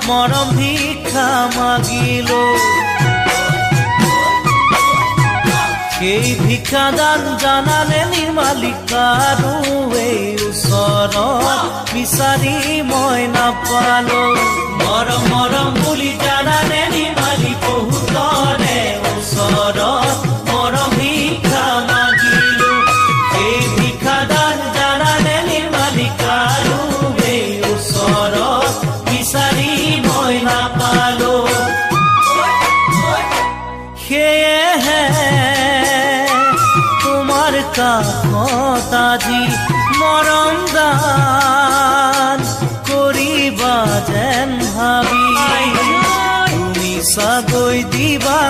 মৰম ভিক্ষা মাগিলো। সেই ভিক্ষাদান জানানে নিৰ্মালিকা আৰু এই ওচৰত বিচাৰি মই নাপালো। মৰম মৰম বুলি জানানে নিৰ্মালি বহুতৰে ওচৰত মৰম ভিক্ষা মাগিলো। সেই ভিক্ষাদান জানানে নিৰ্মালিকা আৰু এই ওচৰত বিচাৰি মই নাপালো। সেয়েহে তোমাৰ কাষত আজি মৰম দান কৰিবা যেন ভাবি তুমি চাগৈ দিবা।